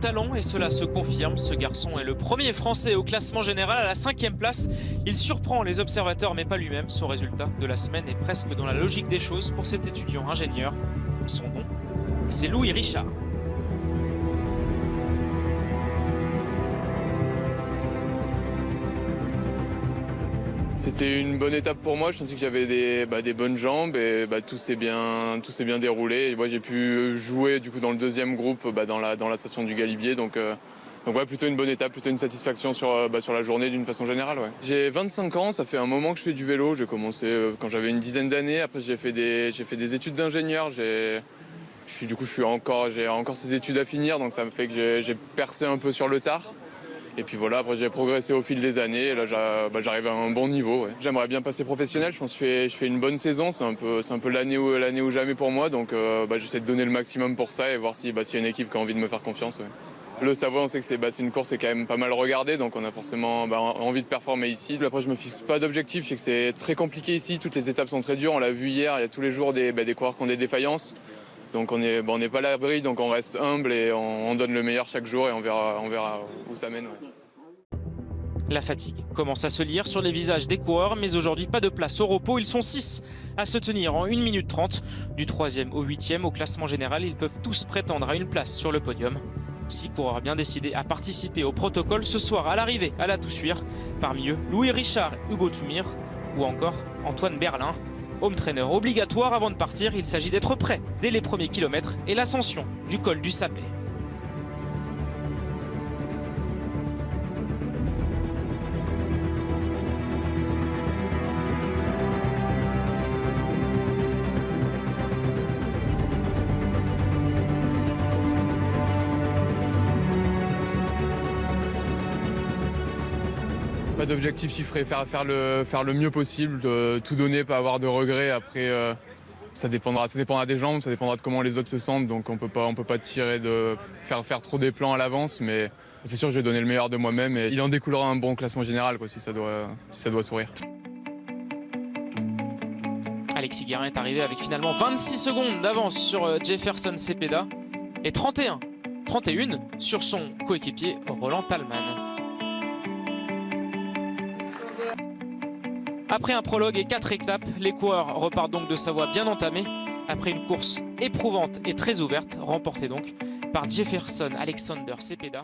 talent et cela se confirme. Ce garçon est le premier Français au classement général à la 5e place. Il surprend les observateurs mais pas lui-même. Son résultat de la semaine est presque dans la logique des choses pour cet étudiant ingénieur. Son nom, c'est Louis Richard. C'était une bonne étape pour moi, je sentais que j'avais des bonnes jambes et tout s'est bien déroulé. Et moi j'ai pu jouer du coup dans le deuxième groupe dans la station du Galibier. Donc ouais, plutôt une bonne étape, plutôt une satisfaction sur la journée d'une façon générale. Ouais. J'ai 25 ans, ça fait un moment que je fais du vélo. J'ai commencé quand j'avais une dizaine d'années. Après j'ai fait des études d'ingénieur. J'ai encore ces études à finir, donc ça me fait que j'ai percé un peu sur le tard. Et puis voilà, après j'ai progressé au fil des années, et là j'arrive à un bon niveau. Ouais. J'aimerais bien passer professionnel, je pense que je fais une bonne saison, c'est un peu l'année ou jamais pour moi, donc j'essaie de donner le maximum pour ça et voir s'il y a une équipe qui a envie de me faire confiance. Ouais. Le Savoie, on sait que c'est une course qui est quand même pas mal regardée, donc on a forcément envie de performer ici. Après je me fixe pas d'objectif, je sais que c'est très compliqué ici, toutes les étapes sont très dures, on l'a vu hier, il y a tous les jours des coureurs qui ont des défaillances. Donc on n'est pas à l'abri, donc on reste humble et on donne le meilleur chaque jour et on verra où ça mène. Ouais. La fatigue commence à se lire sur les visages des coureurs, mais aujourd'hui pas de place au repos. Ils sont 6 à se tenir en 1 minute 30. Du 3e au 8e au classement général, ils peuvent tous prétendre à une place sur le podium. 6 coureurs bien décidés à participer au protocole ce soir à l'arrivée à la Toussuire. Parmi eux, Louis Richard, Hugo Toumir ou encore Antoine Berlin. Home trainer obligatoire avant de partir, il s'agit d'être prêt dès les premiers kilomètres et l'ascension du col du Sapet. Pas d'objectif chiffré, faire le mieux possible, de tout donner, pas avoir de regrets. Après, ça dépendra des jambes, ça dépendra de comment les autres se sentent. Donc on peut pas tirer de faire trop des plans à l'avance, mais c'est sûr que je vais donner le meilleur de moi-même et il en découlera un bon classement général si ça doit sourire. Alexis Guérin est arrivé avec finalement 26 secondes d'avance sur Jefferson Cepeda et 31 sur son coéquipier Roland Thalmann. Après un prologue et 4 étapes, les coureurs repartent donc de Savoie bien entamés. Après une course éprouvante et très ouverte, remportée donc par Jefferson Alexander Cepeda.